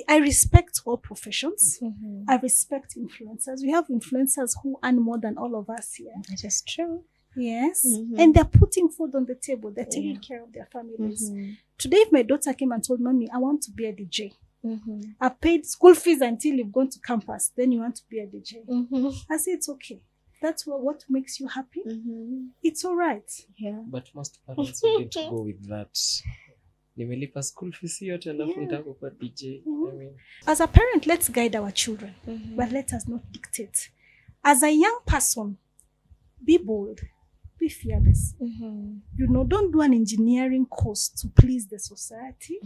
I respect all professions.
Mhm.
I respect influencers. We have influencers who earn more than all of us here.
That is true.
Yes.
Mhm.
And they're putting food on the table. They're taking
Yeah.
care of their families.
Mhm.
Today, if my daughter came and told mommy, I want to be a DJ.
Mhm.
I've paid school fees until you've gone to campus. Then you want to be a DJ.
Mhm.
I say it's okay. That's what makes you happy.
Mhm.
It's all right.
Yeah.
But most parents wouldn't go with that. Nimelipa school fees yote alafu
Yeah.
nitaka kuwa DJ.
Mhm.
I mean,
As a parent, let's guide our children,
Mhm.
but let us not dictate. As a young person, be bold, be fearless.
Mhm.
Don't do an engineering course to please the society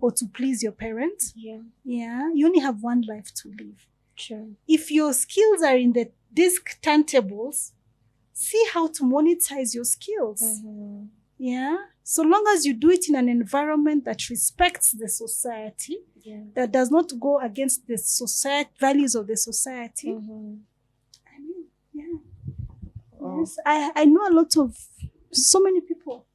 or to please your parents.
Yeah.
Yeah, you only have one life to live.
True.
If your skills are in the disk turntables, see how to monetize your skills.
Mhm.
Yeah. So long as you do it in an environment that respects the society,
Yeah.
that does not go against the society values of the society.
Mhm.
I mean, yeah.
Wow.
Yes. I know a lot of so many people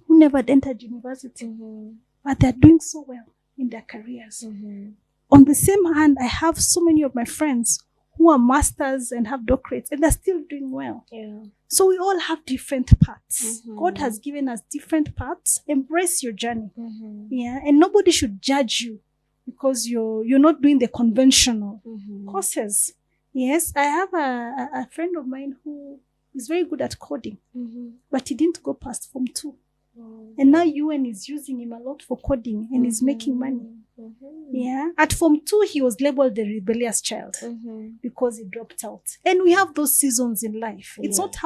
who never entered university,
Mhm.
but they're doing so well in their careers.
Mhm.
On the same hand, I have so many of my friends who are masters and have doctorates, and they're still doing well.
Yeah.
So we all have different paths.
Mhm.
God has given us different paths. Embrace your journey.
Mhm.
Yeah. And nobody should judge you because you're not doing the conventional
Mhm.
courses. Yes. I have a friend of mine who is very good at coding,
Mhm.
but he didn't go past Form 2.
Wow.
And now UN is using him a lot for coding and is making money.
Mhm.
Yeah. At Form 2, he was labeled the rebellious child
Mhm.
because he dropped out. And we have those seasons in life. It's
Yeah.
not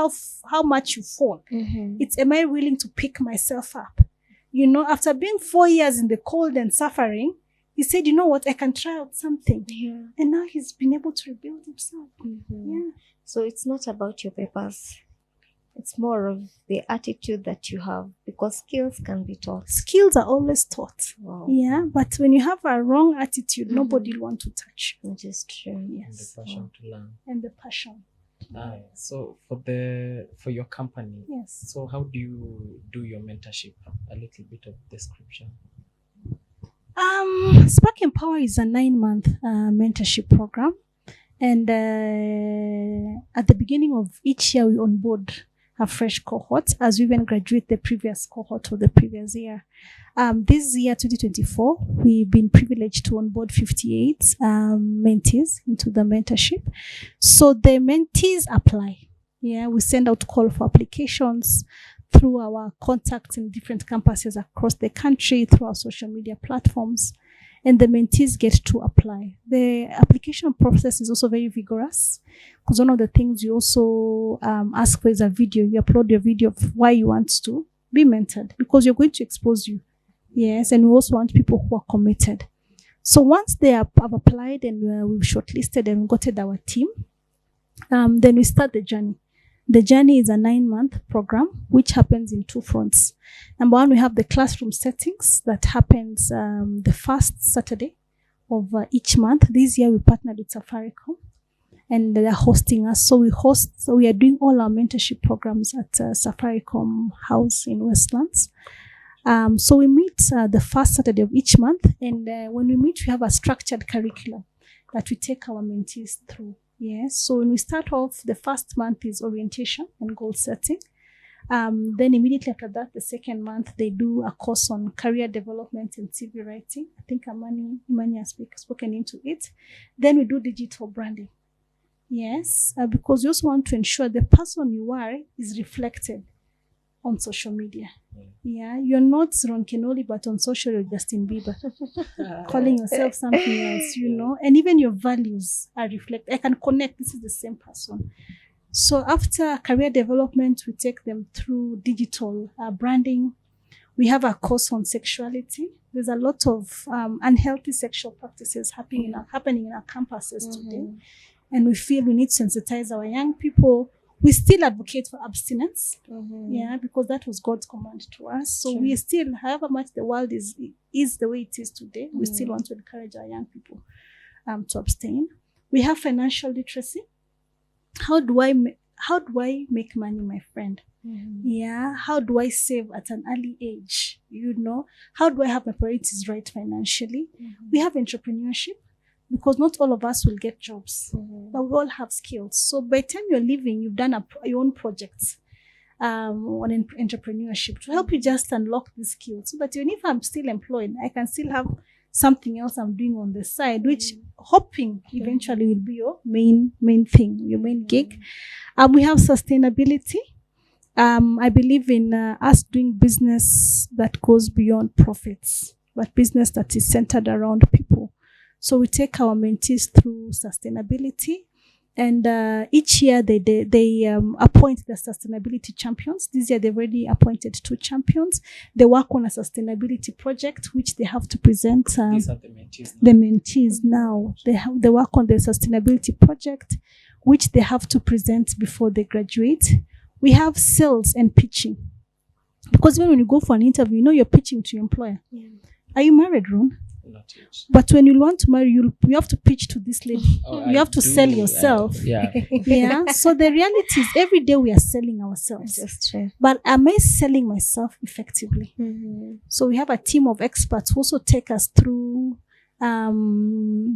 how much you fall.
Mhm.
It's, am I willing to pick myself up? After being 4 years in the cold and suffering, he said, you know what, I can try out something.
Yeah.
And now he's been able to rebuild himself.
Mhm.
Yeah.
So it's not about your papers. It's more of the attitude that you have, because skills can be taught.
Skills are always taught.
Wow.
Yeah. But when you have a wrong attitude,
Mhm.
nobody will want to touch you.
Which is true.
and the
Yes.
passion to learn.
And the passion.
So for your company,
Yes.
so how do you do your mentorship? A little bit of description.
Spark Empower is a 9-month mentorship program. And at the beginning of each year, we onboard a fresh cohort as we even graduate the previous cohort of the previous year. This year, 2024, we've been privileged to onboard 58 mentees into the mentorship. So the mentees apply. Yeah, we send out call for applications through our contacts in different campuses across the country, through our social media platforms, and the mentees get to apply. The application process is also very vigorous because one of the things you also ask for is a video. You upload your video of why you want to be mentored because you're going to expose you. Yes, and we also want people who are committed. So once they have applied and we've shortlisted and gotten our team, then we start the journey. The journey is a 9-month program, which happens in 2 fronts. Number one, we have the classroom settings that happens the first Saturday of each month. This year, we partnered with Safaricom, and they're hosting us. So we are doing all our mentorship programs at Safaricom House in Westlands. So we meet the first Saturday of each month, and when we meet, we have a structured curriculum that we take our mentees through. Yes. So when we start off, the first month is orientation and goal setting. Then immediately after that, the second month, they do a course on career development and CV writing. I think Imani has spoken into it. Then we do digital branding. Yes. Because you also want to ensure the person you are is reflected on social media. Yeah. You're not Ron Kenoli, but on social, you're Justin Bieber. Calling yourself something else, you know, and even your values are reflected. I can connect. This is the same person. So after career development, we take them through digital branding. We have a course on sexuality. There's a lot of unhealthy sexual practices happening in our campuses today. And we feel we need to sensitize our young people. We still advocate for abstinence, yeah, because that was God's command to us. So we still, however much the world is the way it is today, we still want to encourage our young people to abstain. We have financial literacy. How do I make money, my friend? Yeah. How do I save at an early age? You know, how do I have my priorities right financially? We have entrepreneurship. Because not all of us will get jobs, but we all have skills. So by the time you're leaving, you've done your own projects on entrepreneurship to help you just unlock the skills. So that even if I'm still employed, I can still have something else I'm doing on the side, which hoping eventually will be your main thing, your main gig. We have sustainability. I believe in us doing business that goes beyond profits, but business that is centered around people. So we take our mentees through sustainability, and each year they appoint the sustainability champions. This year they've already appointed 2 champions. They work on a sustainability project which they have to present.
These are the mentees now.
The mentees now. They work on the sustainability project which they have to present before they graduate. We have sales and pitching. Because even when you go for an interview, you know you're pitching to your employer. Are you married, Ron?
Not yet.
But when you want to marry, you have to pitch to this lady. You have to sell yourself. Yeah. So the reality is every day we are selling ourselves.
That's true.
But am I selling myself effectively? So we have a team of experts who also take us through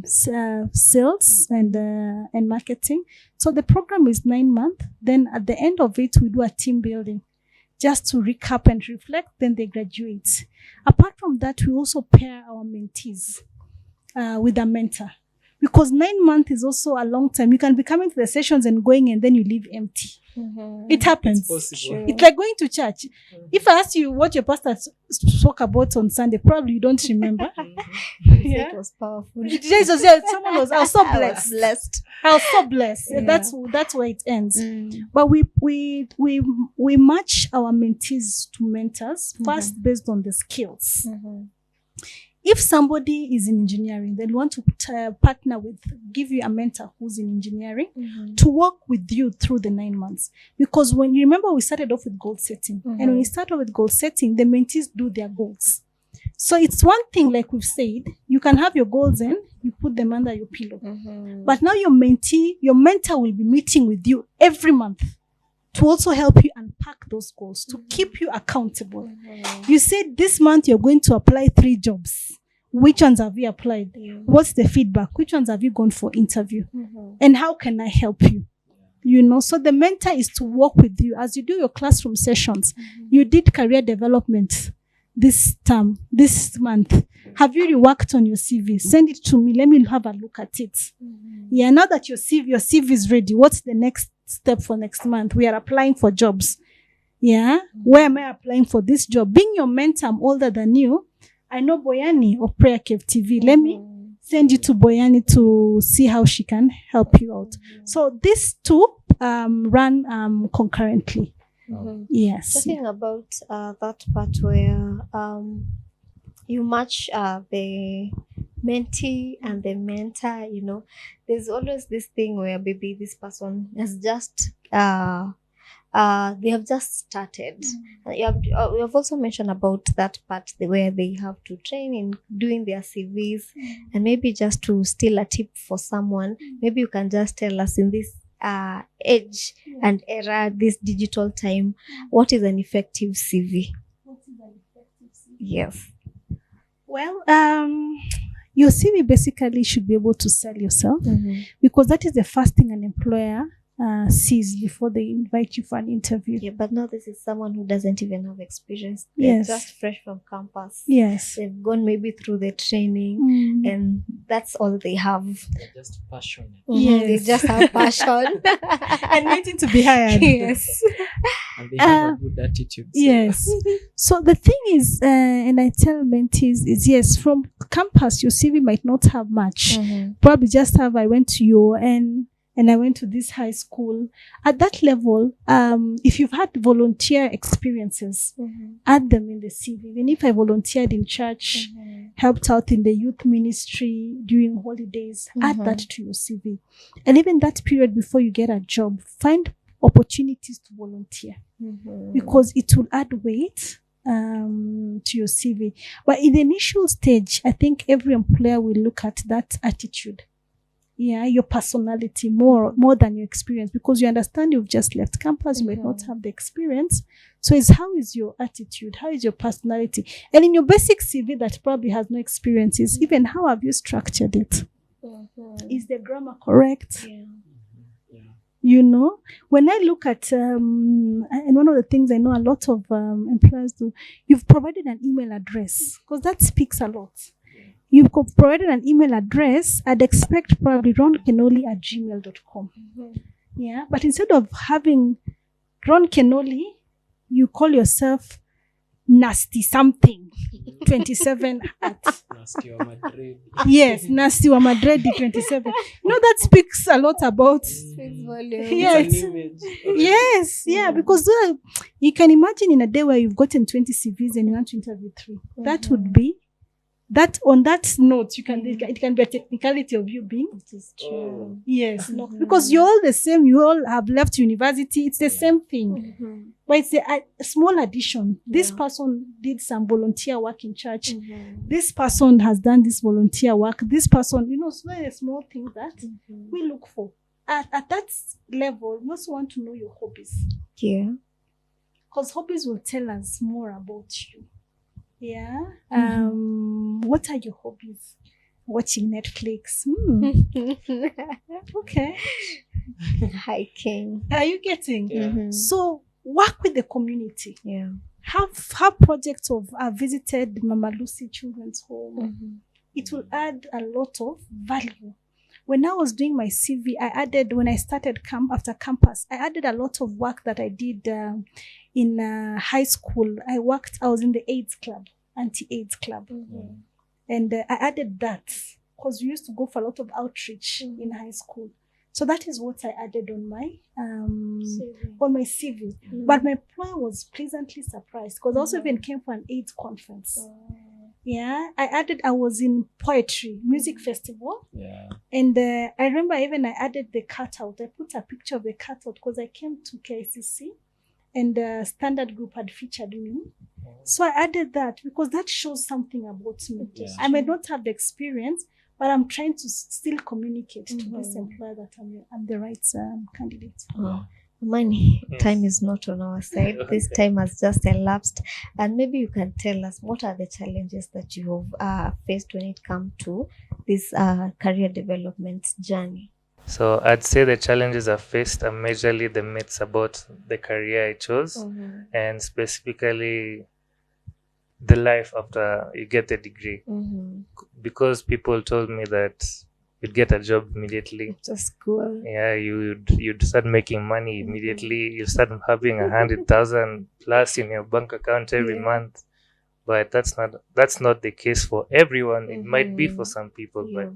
sales and marketing. So the program is 9 months. Then at the end of it, we do a team building. Just to recap and reflect, then they graduate. Apart from that, we also pair our mentees with a mentor. Because 9 months is also a long time. You can be coming to the sessions and going and then you leave empty. It happens.
It's possible.
It's like going to church. If I ask you what your pastor spoke about on Sunday, probably you don't remember.
It was powerful.
Jesus, I was so blessed. I was so blessed.
Yeah.
That's where it ends. But we match our mentees to mentors first based on the skills. If somebody is in engineering, they want to give you a mentor who's in engineering to work with you through the 9 months. Because when you remember, we started off with goal setting. And when we start off with goal setting, the mentees do their goals. So it's one thing, like we've said, you can have your goals and you put them under your pillow. But now your mentor will be meeting with you every month to also help you unpack those goals, to keep you accountable. You said this month you're going to apply 3 jobs. Which ones have you applied? What's the feedback? Which ones have you gone for interview? And how can I help you? You know, so the mentor is to work with you as you do your classroom sessions. You did career development this term, this month. Have you reworked on your CV? Send it to me. Let me have a look at it. Yeah, now that your CV is ready, what's the next step for next month? We are applying for jobs. Yeah, where am I applying for this job? Being your mentor, I'm older than you. I know Boyani of PrayerCaveTV. Let me send you to Boyani to see how she can help you out. So these two run concurrently. Yes.
Talking about that part where you match the mentee and the mentor, you know, there's always this thing where maybe this person has just they have just started. You have also mentioned about that part where they have to train in doing their CVs, and maybe just to steal a tip for someone, maybe you can just tell us in this age and era, this digital time, what is an effective CV? Yes.
Well, your CV basically should be able to sell yourself, because that is the first thing an employer sees before they invite you for an interview.
Yeah, but now this is someone who doesn't even have experience. They're
Yes.
just fresh from campus.
Yes.
They've gone maybe through the training, and that's all they have.
They're just passionate.
Yes.
They just have passion
And waiting to be hired.
Yes.
And they have a good attitude. So.
Yes. So the thing is, and I tell mentees is, yes, from campus, your CV might not have much. Probably just have, I went to UN and I went to this high school. At that level, if you've had volunteer experiences, add them in the CV. Even if I volunteered in church, helped out in the youth ministry during holidays, add that to your CV. And even that period before you get a job, find opportunities to volunteer, because it will add weight to your CV. But in the initial stage, I think every employer will look at that attitude. Yeah, your personality more than your experience, because you understand you've just left campus, you might not have the experience. So it's how is your attitude? How is your personality? And in your basic CV that probably has no experiences, even how have you structured it? Is the grammar correct? You know, when I look at, and one of the things I know a lot of employers do, you've provided an email address, because that speaks a lot. You've provided an email address. I'd expect probably ronkenoli@gmail.com. Yeah, but instead of having Ron Kenoli, you call yourself Nasty something 27 at.
Nasty wa Madrid.
Yes, Nasty wa Madrid 27. You know, that speaks a lot about. Yes.
It's an image.
Yes, yeah, because you can imagine in a day where you've gotten 20 CVs and you want to interview 3. That would be that. On that note, it can be a technicality of you being.
It is true.
Yes, no, because you're all the same. You all have left university. It's the same thing, but it's a small addition. This person did some volunteer work in church. This person has done this volunteer work. This person, you know, so a small thing that we look for. At that level, we also want to know your hobbies.
Yeah.
Because hobbies will tell us more about you. Yeah. What are your hobbies? Watching Netflix. Okay.
Hiking.
Are you getting?
Yeah.
So work with the community.
Yeah.
Have projects of visited Mama Lucy Children's Home. It will add a lot of value. When I was doing my CV, I added, when I started after campus, I added a lot of work that I did in high school. I was in the AIDS club, anti-AIDS club. And I added that because we used to go for a lot of outreach in high school. So that is what I added on my CV. But my employer was pleasantly surprised because I also even came for an AIDS conference. Yeah, I was in poetry, music festival.
Yeah.
And I remember even I added the cutout. I put a picture of the cutout because I came to KCC and the standard group had featured me. So I added that because that shows something about me.
Yeah.
I may not have the experience, but I'm trying to still communicate to this employer that I'm the right candidate.
Oh. Money,
Yes.
time is not on our side. This time has just elapsed. And maybe you can tell us what are the challenges that you have faced when it comes to this career development journey?
So I'd say the challenges I faced are majorly the myths about the career I chose, and specifically the life after you get a degree. Because people told me that you'd get a job immediately.
After school.
Yeah, you'd start making money immediately. You start having 100,000 plus in your bank account every month. But that's not the case for everyone. It might be for some people, but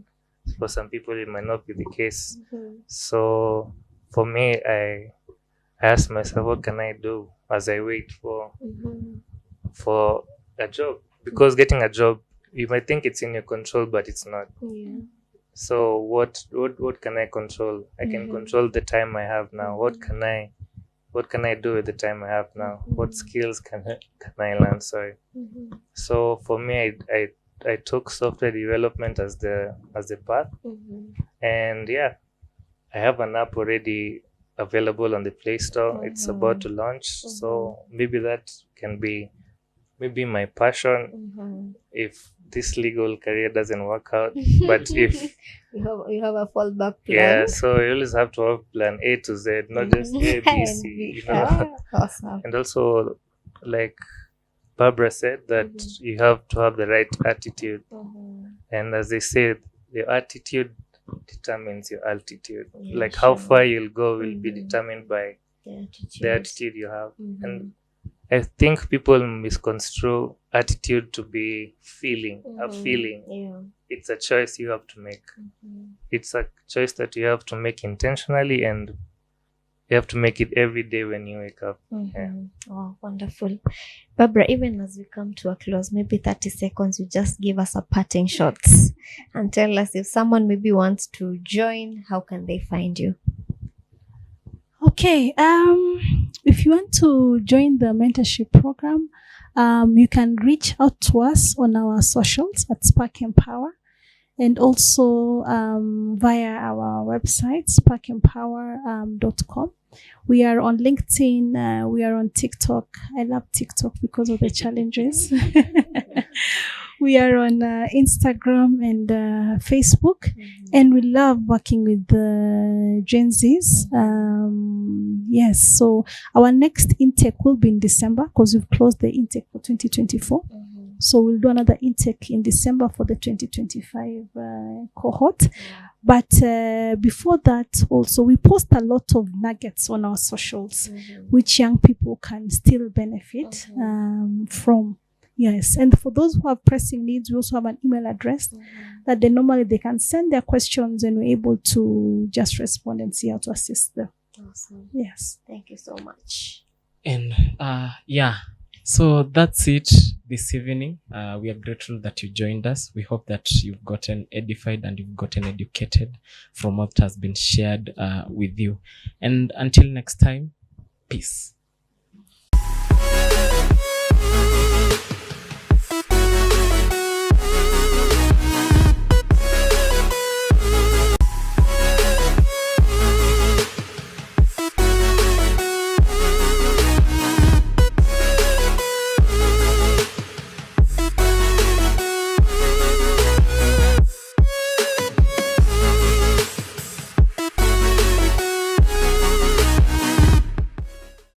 for some people it might not be the case. So for me, I asked myself, what can I do as I wait for a job? Because getting a job, you might think it's in your control, but it's not. So what can I control? I can control the time I have now. What can I do with the time I have now? What skills can I learn? Sorry. So for me, I took software development as the path, and yeah, I have an app already available on the Play Store. It's about to launch, so maybe that can be my passion if this legal career doesn't work out. But if
you have a fallback plan.
yeah, so you always have to have plan A to Z, not just A, B, C. You know?
Awesome.
And also, like Barbara said, that you have to have the right attitude. And as they say, your attitude determines your altitude. Like how far you'll go will be determined by the attitude you have. And I think people misconstrue attitude to be a feeling.
Yeah.
It's a choice you have to make. It's a choice that you have to make intentionally, and you have to make it every day when you wake up. Yeah.
Oh, wonderful. Barbara, even as we come to a close, maybe 30 seconds, you just give us a parting shots and tell us if someone maybe wants to join, how can they find you?
Okay. If you want to join the mentorship program, you can reach out to us on our socials at Spark Empower, and also via our website, sparkempower.com. We are on LinkedIn. We are on TikTok. I love TikTok because of the challenges. We are on Instagram and Facebook, and we love working with the Gen Zs. Yes, so our next intake will be in December because we've closed the intake for 2024. So we'll do another intake in December for the 2025 cohort. But before that, also, we post a lot of nuggets on our socials, which young people can still benefit from. Yes, and for those who have pressing needs, we also have an email address that they can send their questions, and we're able to just respond and see how to assist them.
Awesome.
Yes.
Thank you so much.
And so that's it this evening. We are grateful that you joined us. We hope that you've gotten edified and you've gotten educated from what has been shared with you. And until next time, peace.